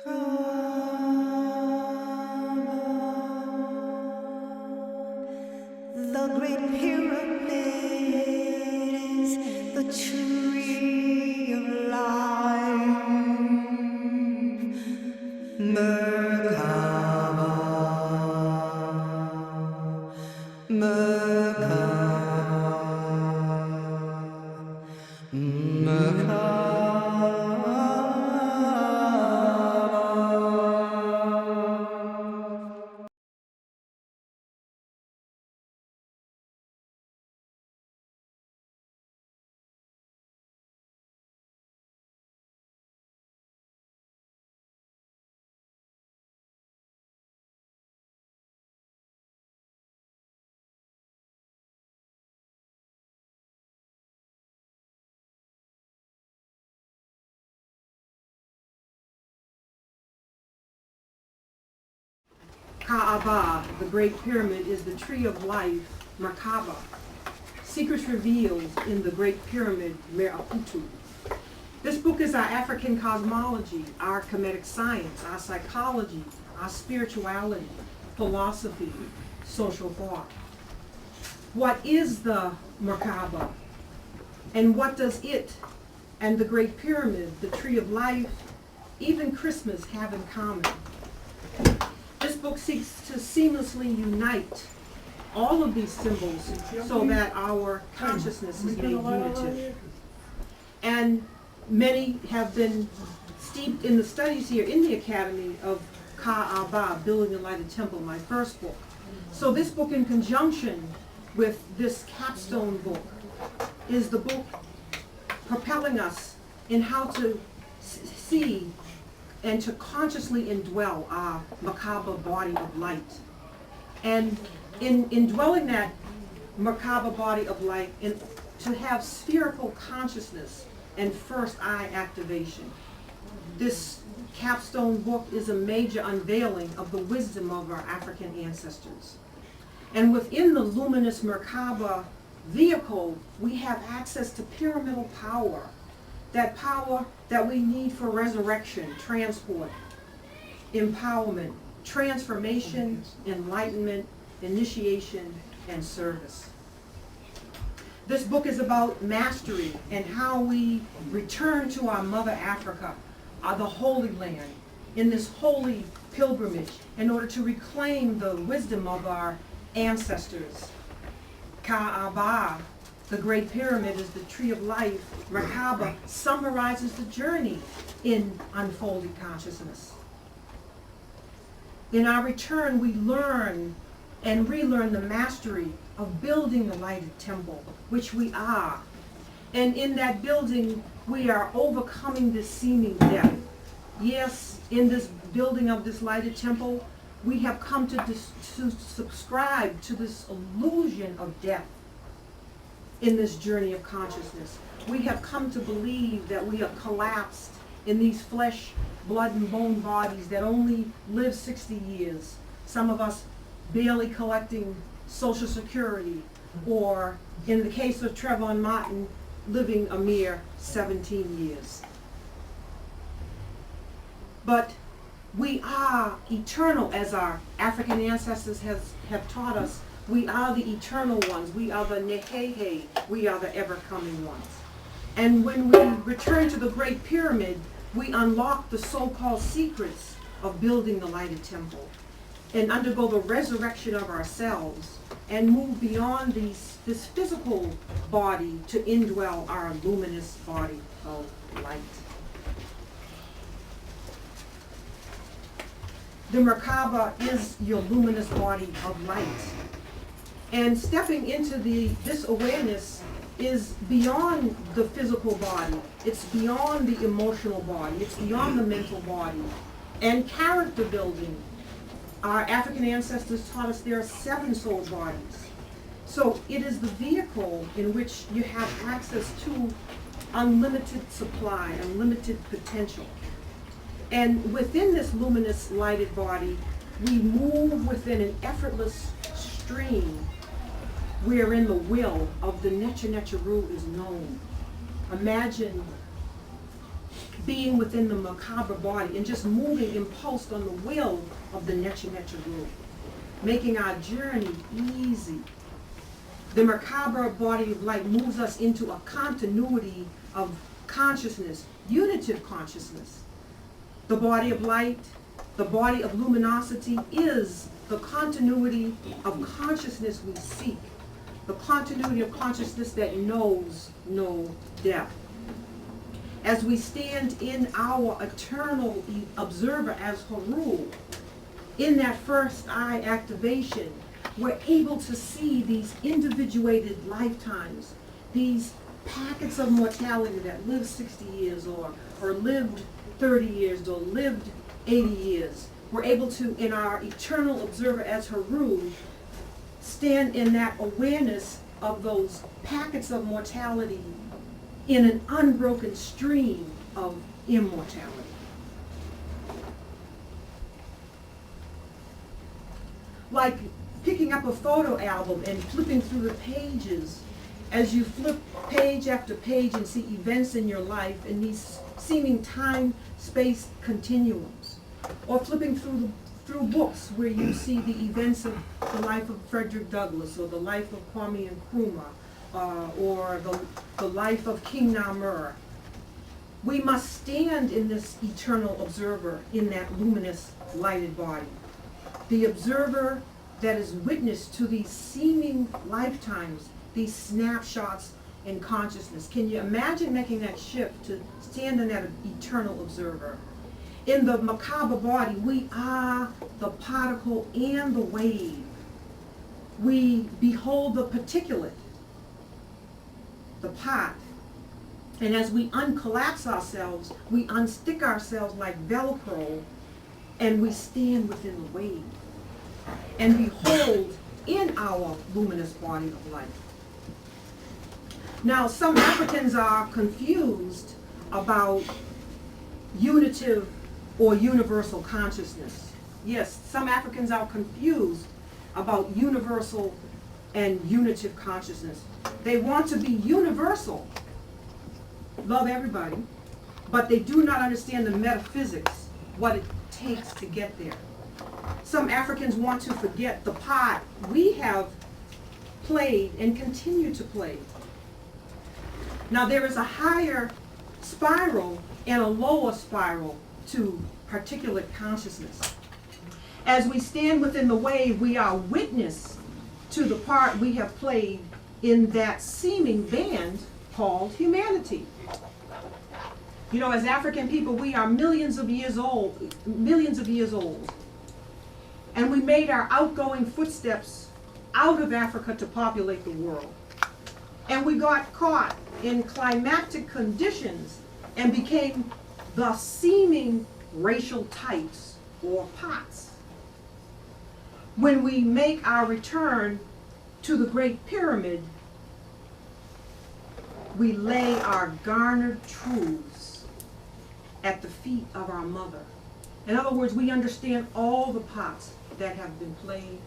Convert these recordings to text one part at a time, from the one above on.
The Great Pyramid is the tree of life. MerKaBa, MerKaBa, MerKaBa. KaAbBa, the Great Pyramid, is the tree of life, MerKaBa. Secrets revealed in the Great Pyramid, Metaphysician. This book is our African cosmology, our Kemetic science, our psychology, our spirituality, philosophy, social thought. What is the MerKaBa? And what does it and the Great Pyramid, the tree of life, even Christmas have in common? This book seeks to seamlessly unite all of these symbols so that our consciousness is made unitive. And many have been steeped in the studies here in the Academy of KaAbBa, Building a Lighted Temple, my first book. So this book, in conjunction with this capstone book, is the book propelling us in how to see and to consciously indwell our MerKaBa body of light. And in indwelling that MerKaBa body of light, to have spherical consciousness and first eye activation. This capstone book is a major unveiling of the wisdom of our African ancestors. And within the luminous MerKaBa vehicle, we have access to pyramidal power, that power that we need for resurrection, transport, empowerment, transformation, enlightenment, initiation, and service. This book is about mastery and how we return to our Mother Africa, the Holy Land, in this holy pilgrimage in order to reclaim the wisdom of our ancestors. KaAbBa, the Great Pyramid, is the tree of life. MerKaBa summarizes the journey in unfolded consciousness. In our return, we learn and relearn the mastery of building the lighted temple, which we are. And in that building, we are overcoming this seeming death. Yes, in this building of this lighted temple, we have come to subscribe to this illusion of death in this journey of consciousness. We have come to believe that we are collapsed in these flesh, blood, and bone bodies that only live 60 years. Some of us barely collecting Social Security, or in the case of Trayvon Martin, living a mere 17 years. But we are eternal, as our African ancestors have taught us. We are the eternal ones. We are the Nehehe. We are the ever-coming ones. And when we return to the Great Pyramid, we unlock the so-called secrets of building the lighted temple and undergo the resurrection of ourselves and move beyond this physical body to indwell our luminous body of light. The MerKaBa is your luminous body of light. And stepping into this awareness is beyond the physical body. It's beyond the emotional body. It's beyond the mental body. And character building. Our African ancestors taught us there are 7 soul bodies. So it is the vehicle in which you have access to unlimited supply, unlimited potential. And within this luminous lighted body, we move within an effortless stream wherein the will of the Necha Necha Ru is known. Imagine being within the MerKaBa body and just moving impulsed on the will of the Necha group, making our journey easy. The MerKaBa body of light moves us into a continuity of consciousness, unitive consciousness. The body of light, the body of luminosity is the continuity of consciousness we seek, the continuity of consciousness that knows no death. As we stand in our eternal observer as Haru, in that first eye activation, we're able to see these individuated lifetimes, these packets of mortality that lived 60 years or lived 30 years or lived 80 years. We're able to, in our eternal observer as Haru, stand in that awareness of those packets of mortality in an unbroken stream of immortality. Like picking up a photo album and flipping through the pages, as you flip page after page and see events in your life in these seeming time-space continuums, or flipping through books where you see the events of the life of Frederick Douglass, or the life of Kwame Nkrumah, or the life of King Namur. We must stand in this eternal observer in that luminous lighted body. The observer that is witness to these seeming lifetimes, these snapshots in consciousness. Can you imagine making that shift to stand in that eternal observer? In the MerKaBa body, we are the particle and the wave. We behold the particulate, the pot, and as we uncollapse ourselves, we unstick ourselves like Velcro, and we stand within the wave and behold in our luminous body of light. Now, some Africans are confused about unitive or universal consciousness. Yes, some Africans are confused about universal and unitive consciousness. They want to be universal, love everybody, but they do not understand the metaphysics, what it takes to get there. Some Africans want to forget the part we have played and continue to play. Now, there is a higher spiral and a lower spiral to particulate consciousness. As we stand within the wave, we are witness to the part we have played in that seeming band called humanity. You know, as African people, we are millions of years old. And we made our outgoing footsteps out of Africa to populate the world. And we got caught in climatic conditions and became the seeming racial types or pots. When we make our return to the Great Pyramid, we lay our garnered truths at the feet of our mother. In other words, we understand all the pots that have been played,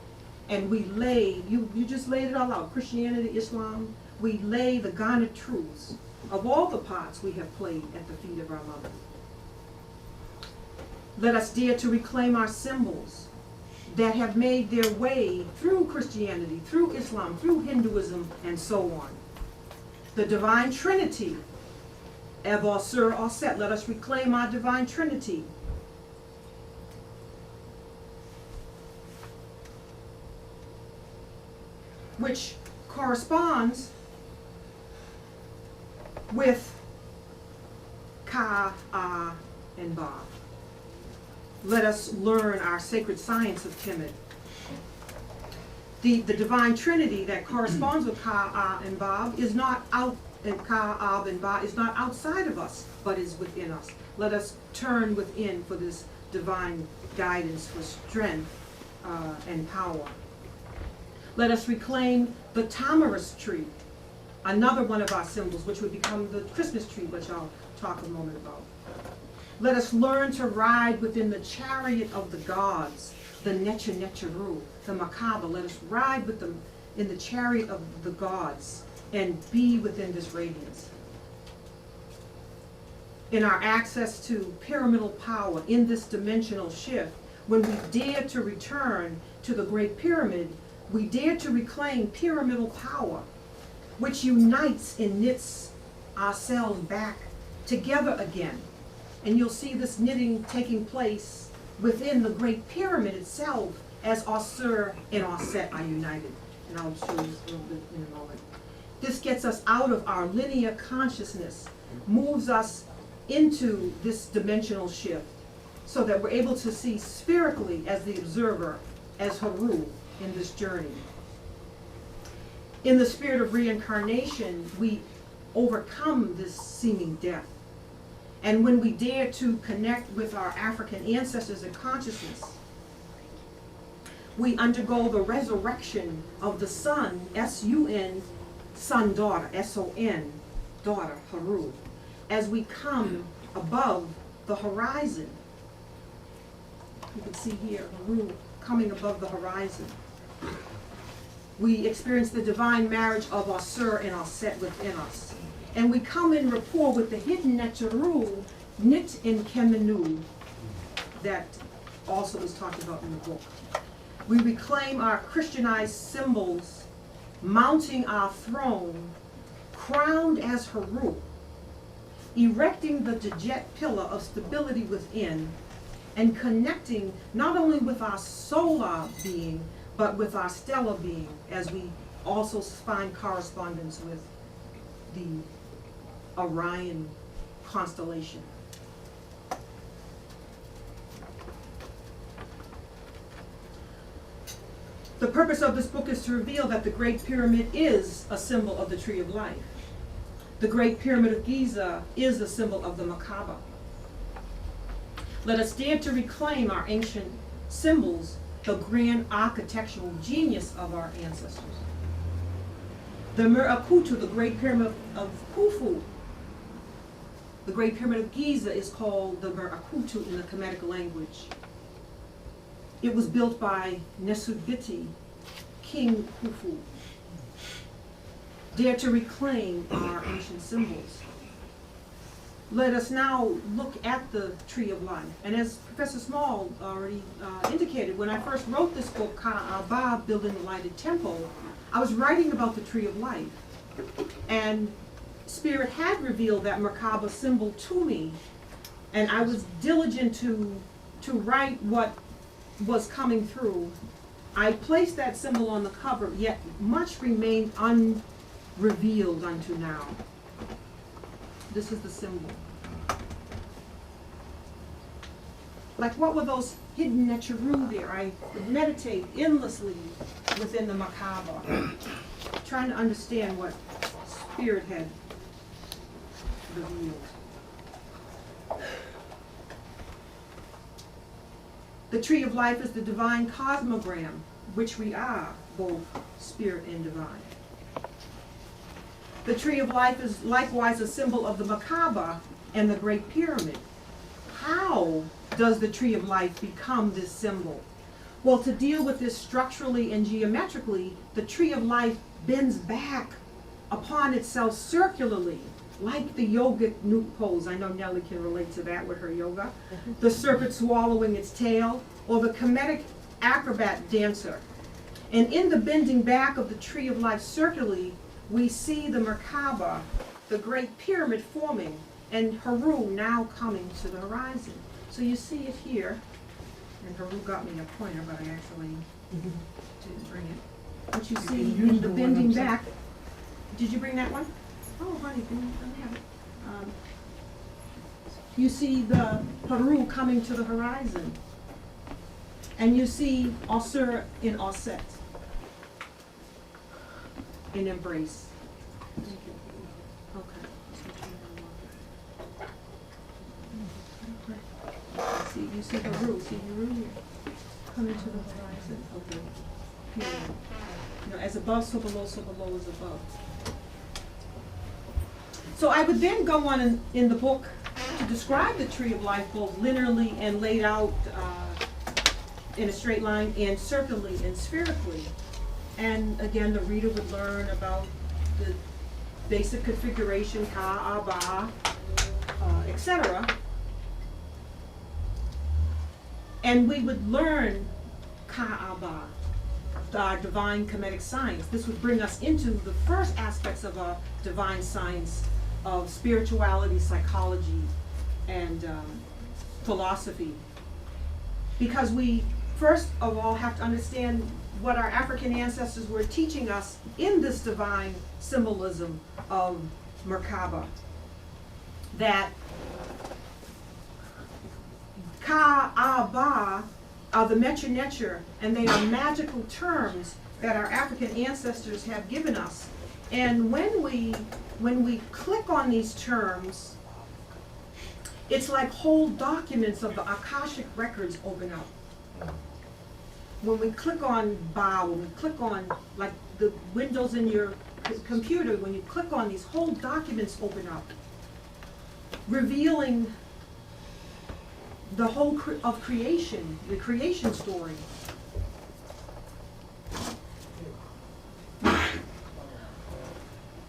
and we lay, you just laid it all out, Christianity, Islam, we lay the garnered truths of all the pots we have played at the feet of our mother. Let us dare to reclaim our symbols that have made their way through Christianity, through Islam, through Hinduism, and so on. The Divine Trinity, Ever, Sur, or Set. Let us reclaim our Divine Trinity. Which corresponds with KaAbBa and Ba. Let us learn our sacred science of Kemetic. The Divine Trinity that corresponds with KaAbBa and Ba is not out, and KaAbBa and Ba is not outside of us, but is within us. Let us turn within for this divine guidance, for strength and power. Let us reclaim the Tamarisk Tree, another one of our symbols, which would become the Christmas tree, which I'll talk a moment about. Let us learn to ride within the chariot of the gods, the Necha, the MerKaBa. Let us ride with them in the chariot of the gods and be within this radiance. in our access to pyramidal power in this dimensional shift, when we dare to return to the Great Pyramid, we dare to reclaim pyramidal power, which unites and knits ourselves back together again. And you'll see this knitting taking place within the Great Pyramid itself as Osir and Osset are united. And I'll show you a little bit in a moment. This gets us out of our linear consciousness, moves us into this dimensional shift, so that we're able to see spiritually as the observer, as Haru in this journey. In the spirit of reincarnation, we overcome this seeming death. And when we dare to connect with our African ancestors in consciousness, we undergo the resurrection of the sun, S-U-N, son, daughter, S-O-N, daughter, Haru, as we come above the horizon. You can see here, Haru coming above the horizon. We experience the divine marriage of Osir and Osset within us. And we come in rapport with the hidden Neteru, Nit in Kemenu, that also is talked about in the book. We reclaim our Christianized symbols, mounting our throne, crowned as Haru, erecting the Djet pillar of stability within, and connecting not only with our solar being, but with our stellar being, as we also find correspondence with the Orion constellation. The purpose of this book is to reveal that the Great Pyramid is a symbol of the Tree of Life. The Great Pyramid of Giza is a symbol of the MerKaBa. Let us dare to reclaim our ancient symbols, the grand architectural genius of our ancestors. The Merakutu, the Great Pyramid of Khufu, the Great Pyramid of Giza is called the Merakutu in the Kemetic language. It was built by Nesubiti, King Khufu. Dare to reclaim our ancient symbols. Let us now look at the Tree of Life. And as Professor Small already indicated, when I first wrote this book, KaAbBa, Building the Lighted Temple, I was writing about the Tree of Life. And Spirit had revealed that MerKaBa symbol to me, and I was diligent to write what was coming through. I placed that symbol on the cover, yet much remained unrevealed unto now. This is the symbol. Like, what were those hidden Neteru there? I would meditate endlessly within the MerKaBa, trying to understand what Spirit had revealed. The Tree of Life is the divine cosmogram, which we are, both spirit and divine. The Tree of Life is likewise a symbol of the MerKaBa and the Great Pyramid. How does the Tree of Life become this symbol? Well, to deal with this structurally and geometrically, the Tree of Life bends back upon itself circularly, like the yogic nuke pose. I know Nellie can relate to that with her yoga. The serpent swallowing its tail, or the Kemetic acrobat dancer. And in the bending back of the Tree of Life circularly, we see the MerKaBa, the Great Pyramid forming, and Haru now coming to the horizon. So you see it here, and Haru got me a pointer, but I actually didn't bring it. But you see in the bending back, did you bring that one? Oh, honey, I have it. You see the Haru coming to the horizon, and you see Osir in Osset, in embrace. Okay. See, you see Haru, Haru here, coming to the horizon. Okay. Here. You know, as above, so below is above. So I would then go on in the book to describe the Tree of Life both linearly and laid out in a straight line, and circularly and spherically. And again, the reader would learn about the basic configuration, KaAbBa, etc. And we would learn KaAbBa, our divine Kemetic science. This would bring us into the first aspects of our divine science of spirituality, psychology, and philosophy. Because we first of all have to understand what our African ancestors were teaching us in this divine symbolism of MerKaBa. That KaAbBa are the Mecher, and they are magical terms that our African ancestors have given us. And when we click on these terms, it's like whole documents of the Akashic records open up. When we click on Ba, when we click on, like the windows in your computer, when you click on these, whole documents open up, revealing the whole of creation, the creation story.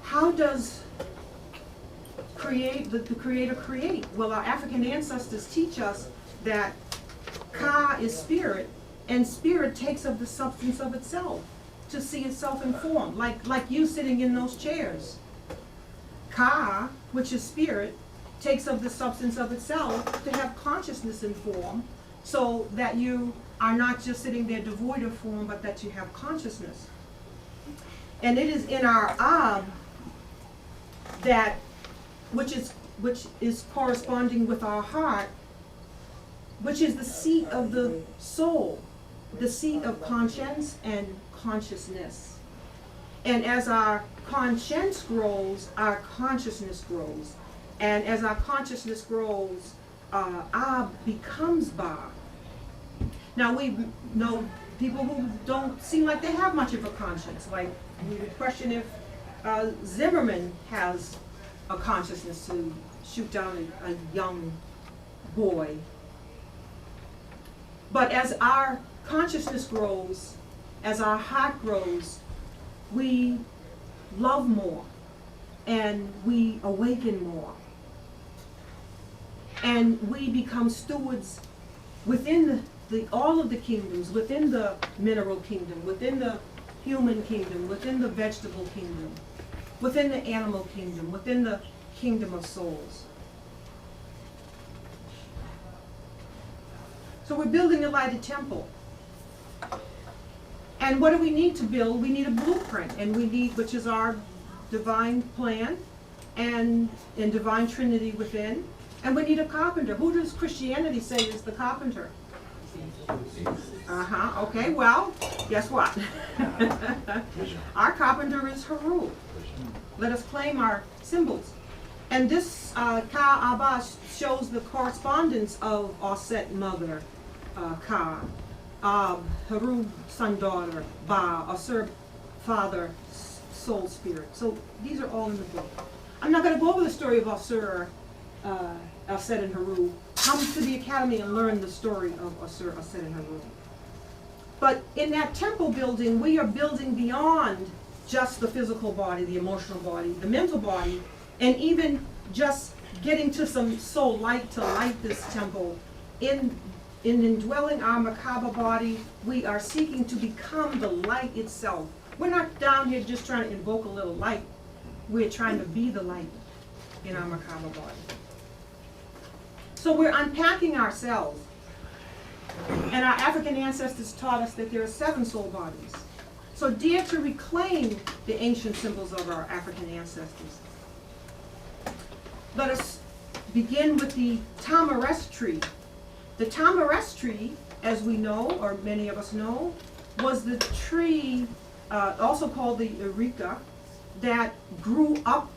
How does the Creator create? Well, our African ancestors teach us that Ka is spirit, and spirit takes of the substance of itself to see itself in form, like you sitting in those chairs. Ka, which is spirit, takes of the substance of itself to have consciousness in form, so that you are not just sitting there devoid of form, but that you have consciousness. And it is in our Ab that, which is corresponding with our heart, which is the seat of the soul, the seat of conscience and consciousness. And as our conscience grows, our consciousness grows. And as our consciousness grows, Ab becomes Ba. Now we know people who don't seem like they have much of a conscience. Like we would question if Zimmerman has a consciousness to shoot down a young boy. But as our consciousness grows, as our heart grows, we love more and we awaken more. And we become stewards within all of the kingdoms, within the mineral kingdom, within the human kingdom, within the vegetable kingdom, within the animal kingdom, within the kingdom of souls. So we're building a lighted temple. And what do we need to build? We need a blueprint, and we need, which is our divine plan and divine trinity within. And we need a carpenter. Who does Christianity say is the carpenter? Okay, well, guess what? Our carpenter is Haru. Let us claim our symbols. And this KaAbBa shows the correspondence of Osset mother, Ka, Haru son daughter, Ba, Osser father, soul spirit. So these are all in the book. I'm not going to go over the story of Osser, Osset and Haru. Come to the academy and learn the story of Osser, Osset and Haru. But in that temple building, we are building beyond just the physical body, the emotional body, the mental body, and even just getting to some soul light to light this temple. In indwelling our MerKaBa body, we are seeking to become the light itself. We're not down here just trying to invoke a little light. We're trying to be the light in our MerKaBa body. So we're unpacking ourselves. And our African ancestors taught us that there are 7 soul bodies. So dare to reclaim the ancient symbols of our African ancestors. Let us begin with the Tamarisk Tree. The Tamarisk Tree, as we know, or many of us know, was the tree, also called the Eureka, that grew up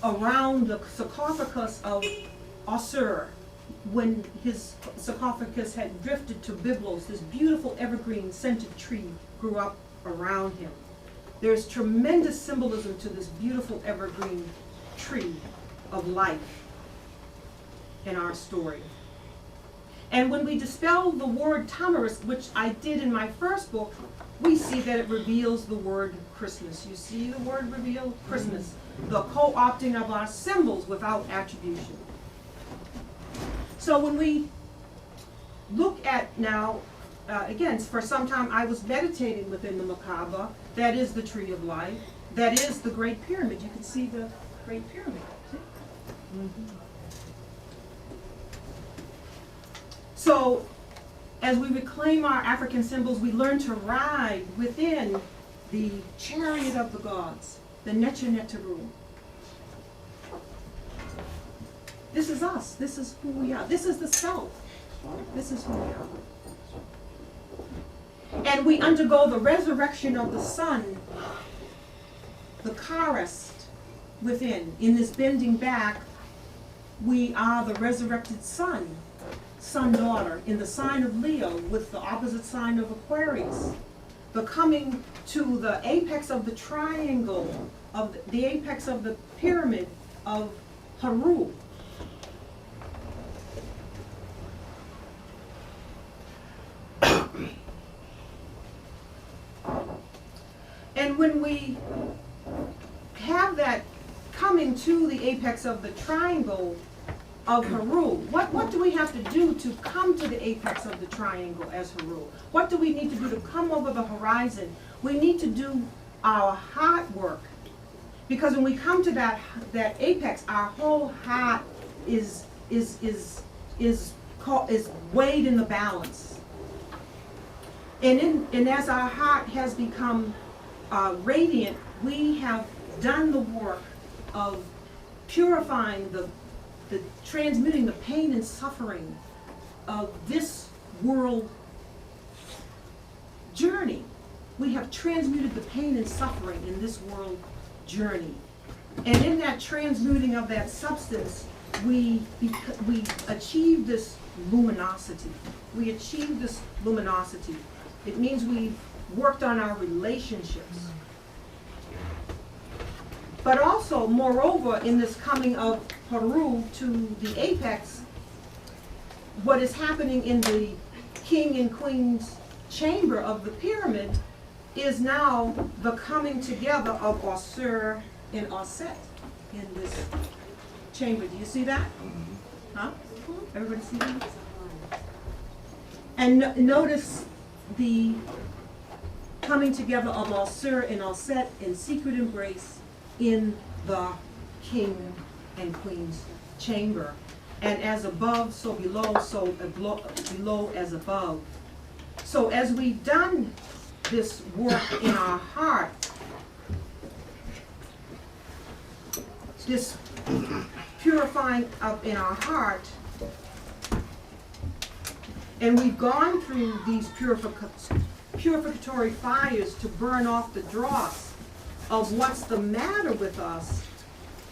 around the sarcophagus of Osser when his sarcophagus had drifted to Byblos. This beautiful evergreen scented tree grew up around him. There's tremendous symbolism to this beautiful evergreen tree of life in our story. And when we dispel the word tamarisk, which I did in my first book, we see that it reveals the word Christmas. You see the word reveal? Christmas. The co-opting of our symbols without attribution. So when we look at now, again, for some time I was meditating within the MerKaBa. That is the tree of life. That is the Great Pyramid. You can see the Great Pyramid. See? Mm-hmm. So, as we reclaim our African symbols, we learn to ride within the chariot of the gods, the Neteru. This is us. This is who we are. This is the self. This is who we are. And we undergo the resurrection of the sun, the Karest within. In this bending back, we are the resurrected sun, sun-daughter, in the sign of Leo with the opposite sign of Aquarius. The coming to the apex of the triangle, of the apex of the pyramid of Haru. And when we have that coming to the apex of the triangle of Haru, what do we have to do to come to the apex of the triangle as Haru? What do we need to do to come over the horizon? We need to do our heart work. Because when we come to that apex, our whole heart is weighed in the balance. And as our heart has become radiant, we have done the work of purifying the transmuting the pain and suffering of this world journey. We have transmuted the pain and suffering in this world journey. And in that transmuting of that substance, we achieve this luminosity. We achieve this luminosity. It means we've worked on our relationships. But also, moreover, in this coming of Haru to the apex, what is happening in the king and queen's chamber of the pyramid is now the coming together of Osir and Oset in this chamber. Do you see that? Huh? Everybody see that? And notice the coming together of Osir and Oset in secret embrace in the king and queen's chamber. And as above, so below as above. So as we've done this work in our heart, this purifying up in our heart, and we've gone through these purificatory fires to burn off the dross of what's the matter with us,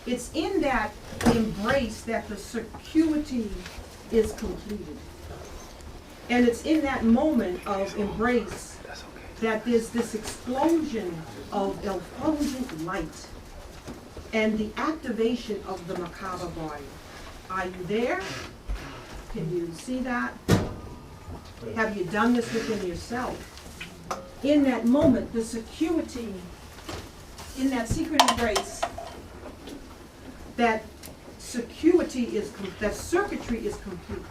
it's in that embrace that the circuity is completed. And it's in that moment of embrace that there's this explosion of effulgent light and the activation of the MerKaBa body. Are you there? Can you see that? Have you done this within yourself? In that moment, the circuity, in that secret embrace, that circuity that circuitry is complete.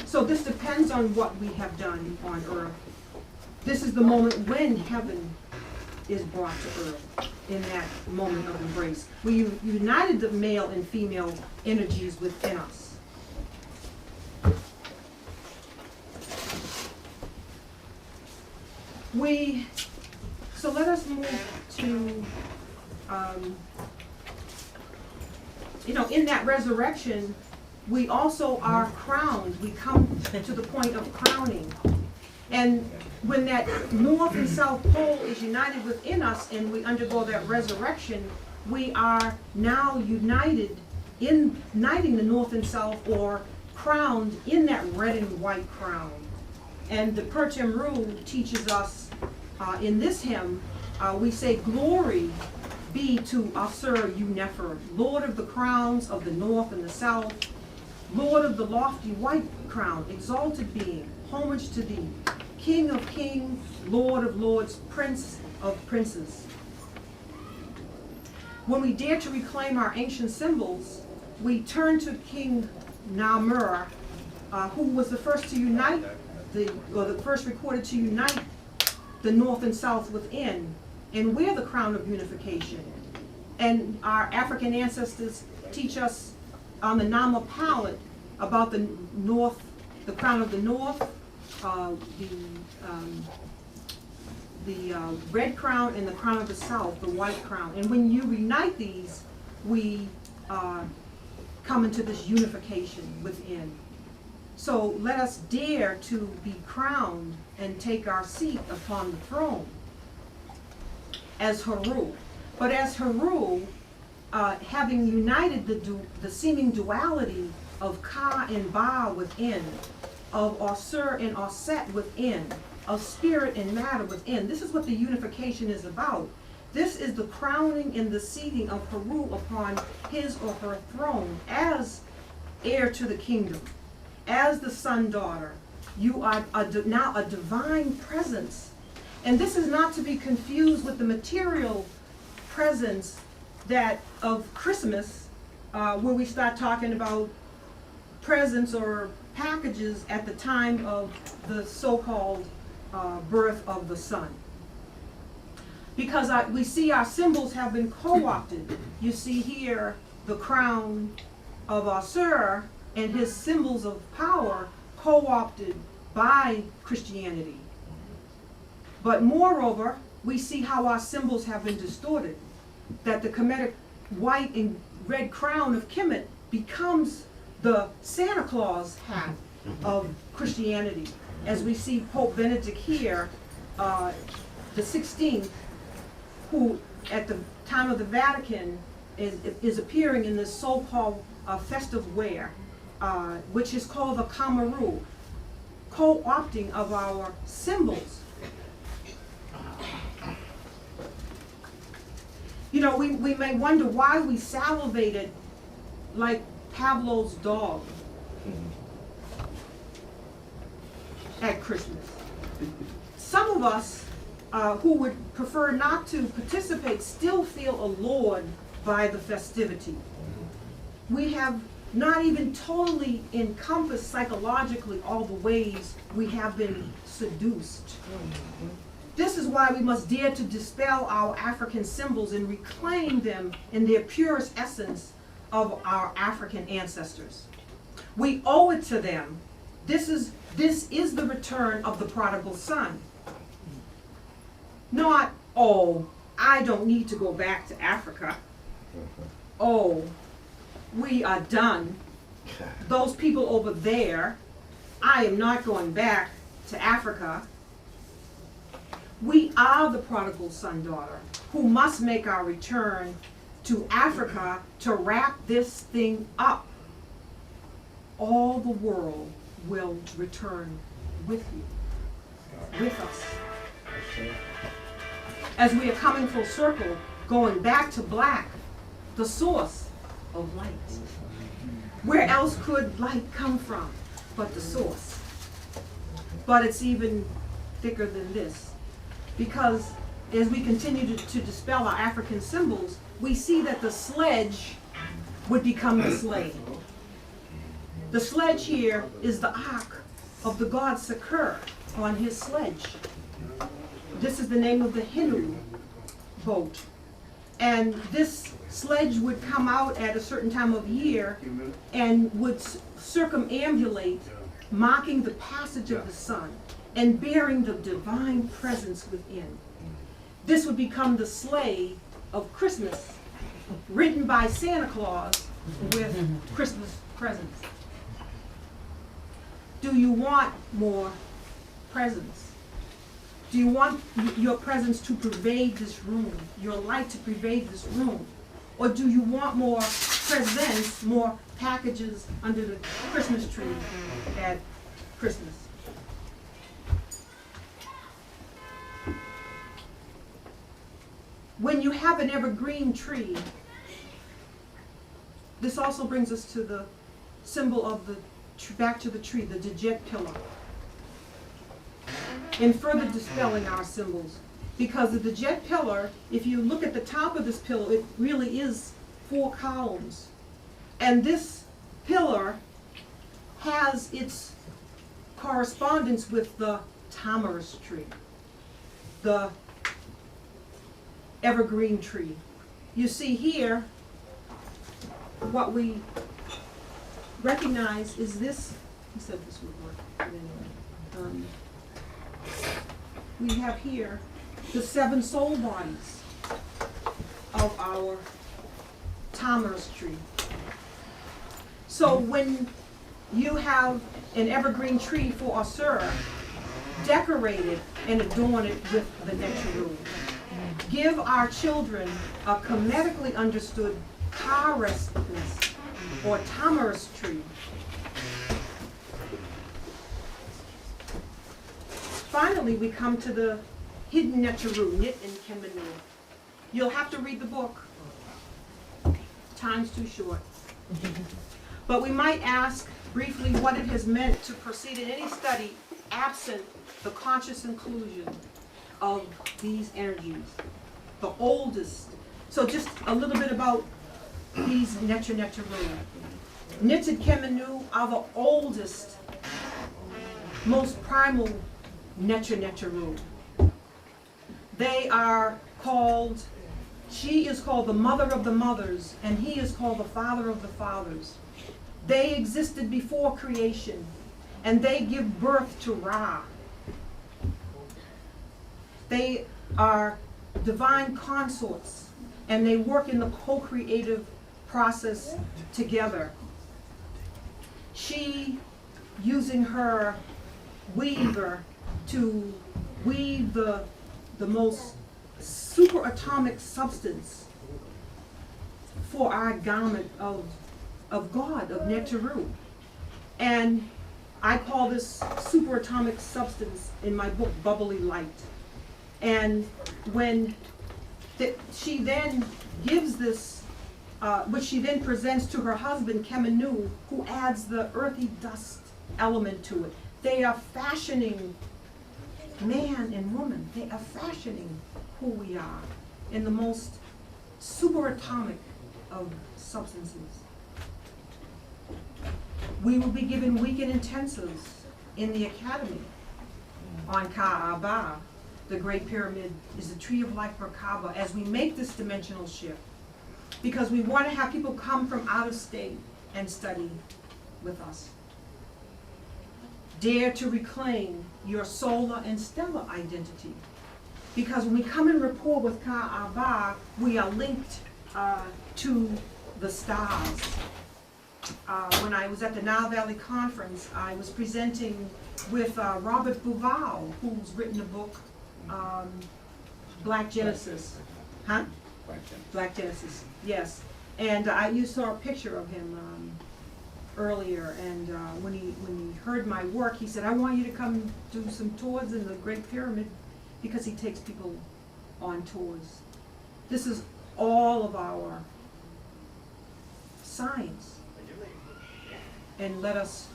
So this depends on what we have done on earth. This is the moment when heaven is brought to earth, in that moment of embrace. We united the male and female energies within us. So let us move to, in that resurrection, we also are crowned. We come to the point of crowning. And when that north and south pole is united within us and we undergo that resurrection, we are now united in uniting the north and south, or crowned in that red and white crown. And the Pertem Ru teaches us in this hymn, we say, "Glory be to Asur Unefer, Lord of the crowns of the north and the south, Lord of the lofty white crown, exalted being, homage to thee, King of kings, Lord of lords, Prince of princes." When we dare to reclaim our ancient symbols, we turn to King Namur, who was the first to unite, the first recorded to unite the North and South within, and wear the crown of unification. And our African ancestors teach us on the Nama palette about the North, the crown of the North, the red crown, and the crown of the South, the white crown. And when you unite these, we come into this unification within. So let us dare to be crowned and take our seat upon the throne as Haru. But as Haru, having united the seeming duality of Ka and Ba within, of Osir and Oset within, of spirit and matter within, this is what the unification is about. This is the crowning and the seating of Haru upon his or her throne as heir to the kingdom, as the son-daughter. You are now a divine presence. And this is not to be confused with the material presence that of Christmas, where we start talking about presents or packages at the time of the so-called birth of the son. Because we see our symbols have been co-opted. You see here the crown of Osir and his symbols of power co-opted by Christianity. But moreover, we see how our symbols have been distorted. That the Kemetic white and red crown of Kemet becomes the Santa Claus hat of Christianity. As we see Pope Benedict here, the 16th, who at the time of the Vatican is appearing in this so-called festive wear, which is called the Kamaru, co-opting of our symbols. You know, we may wonder why we salivated like Pavlov's dog at Christmas. Some of us who would prefer not to participate still feel allured by the festivity. We have not even totally encompassed psychologically all the ways we have been seduced. This is why we must dare to dispel our African symbols and reclaim them in their purest essence of our African ancestors. We owe it to them. This is the return of the prodigal son. Not, oh, I don't need to go back to Africa. Oh, we are done. Those people over there, I am not going back to Africa. We are the prodigal son-daughter who must make our return to Africa to wrap this thing up. All the world will return with you, with us. As we are coming full circle, going back to black, the source of light. Where else could light come from but the source? But it's even thicker than this. Because as we continue to dispel our African symbols, we see that the sledge would become the slave. The sledge here is the ark of the god Sakur on his sledge. This is the name of the Hindu boat. And this sledge would come out at a certain time of year and would circumambulate, marking the passage of the sun and bearing the divine presence within. This would become the sleigh of Christmas, written by Santa Claus with Christmas presents. Do you want more presents? Do you want your presence to pervade this room, your light to pervade this room? Or do you want more presents, more packages under the Christmas tree at Christmas? When you have an evergreen tree, this also brings us to the symbol of the, back to the tree, the Djet pillar. And further dispelling our symbols. Because the Djet pillar, if you look at the top of this pillar, it really is 4 columns. And this pillar has its correspondence with the Tamarisk Tree, the evergreen tree. You see here, what we recognize is this. He said this would work, but anyway. We have here the 7 soul bodies of our Tamarisk tree. So when you have an evergreen tree for Asura, decorate it and adorn it with the Netaru. Give our children a Kemetically understood KaAbBa or Tamarisk tree. Finally, we come to the hidden Netaru, Nit and Kemenu. You'll have to read the book. Time's too short. But we might ask briefly what it has meant to proceed in any study absent the conscious inclusion of these energies, the oldest. So just a little bit about these Netaru. Nit and Kemenu are the oldest, most primal Netaru. They are called, she is called the mother of the mothers, and he is called the father of the fathers. They existed before creation, and they give birth to Ra. They are divine consorts, and they work in the co-creative process together. She, using her weaver to weave the most superatomic substance for our garment of God, of Netaru. And I call this superatomic substance in my book bubbly light. And when she then gives this, which she then presents to her husband Kemenu, who adds the earthy dust element to it. They are fashioning man and woman. They are fashioning who we are in the most superatomic of substances. We will be given weekend intensives in the academy on KaAbBa. The Great Pyramid is the tree of life for KaAbBa as we make this dimensional shift, because we want to have people come from out of state and study with us. Dare to reclaim your solar and stellar identity, because when we come in rapport with KaAbBa, we are linked to the stars. When I was at the Nile Valley Conference, I was presenting with Robert Bouval, who's written a book, Black Genesis. Huh? Black Genesis, yes. And you saw a picture of him earlier, and when he heard my work, he said, I want you to come do some tours in the Great Pyramid, because he takes people on tours. This is all of our science. And let us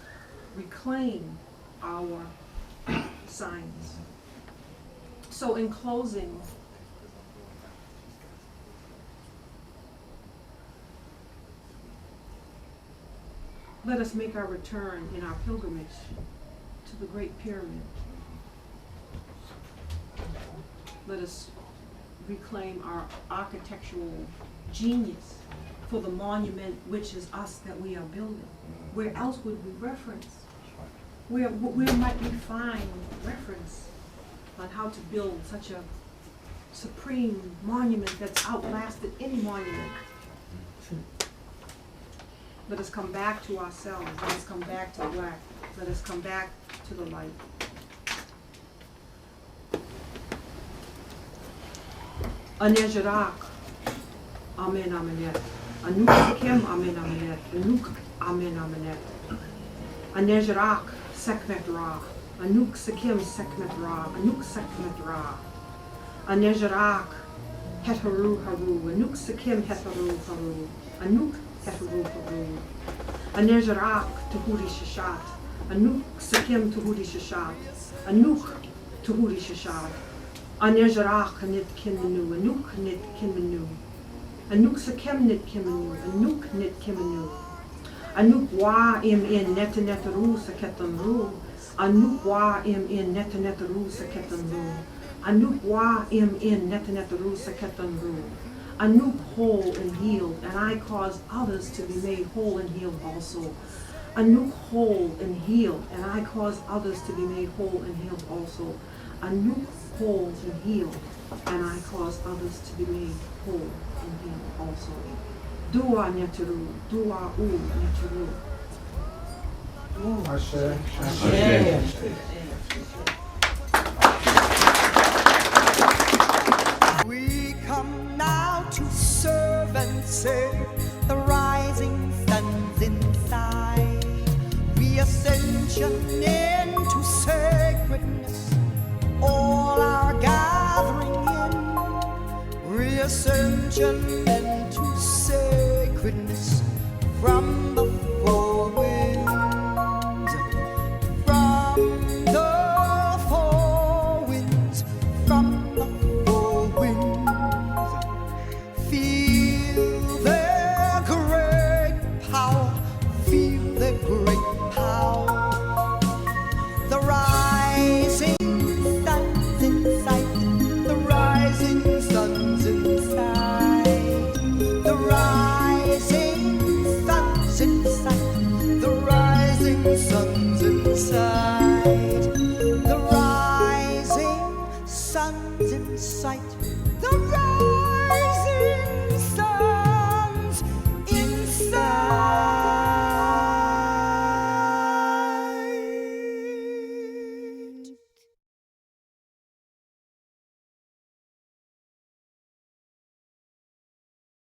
reclaim our science. So in closing, let us make our return in our pilgrimage to the Great Pyramid. Let us reclaim our architectural genius for the monument which is us that we are building. Where else would we reference? Where might we find reference on how to build such a supreme monument that's outlasted any monument? Let us come back to ourselves. Let us come back to black. Let us come back to the light. Anejarak, Amen Amenet. Anuk Sekem, Amen Amenet. Anuk, Amen Amenet. Anejarak, Sekmet Ra. Anuk Sekem, Sekmet Ra. Anuk Sekmet Ra. Anejarak, Hetaru Haru. Anuk Sekem, Hetaru Haru. Anuk Hetaru Haru. Anejarak, Tuhuri Shishat. Anuk Sekem, Tuhuri Shishat. Anuk Tuhuri Shishat. Anejarach nit kimenu, anuk nit kimenu, anuk sekem nit kimenu, anuk nit kimenu, Anukwa im in netanetaru saketanru. Anukwa im in netanetaru saketanru. Anukwa im in netanetaru saketanru. Anuk whole and healed, and I cause others to be made whole and healed also. Anuk whole and healed, and I cause others to be made whole and healed also. Anuk whole and healed, and I cause others to be made whole and healed also. Dua neteru, dua u neteru. Ashe. We come now to serve and save the rising suns inside. Reascension into sacredness, all our gathering in. Reascension into sacredness from the four winds. From the four winds. From the four winds. Feel their great power. Feel their great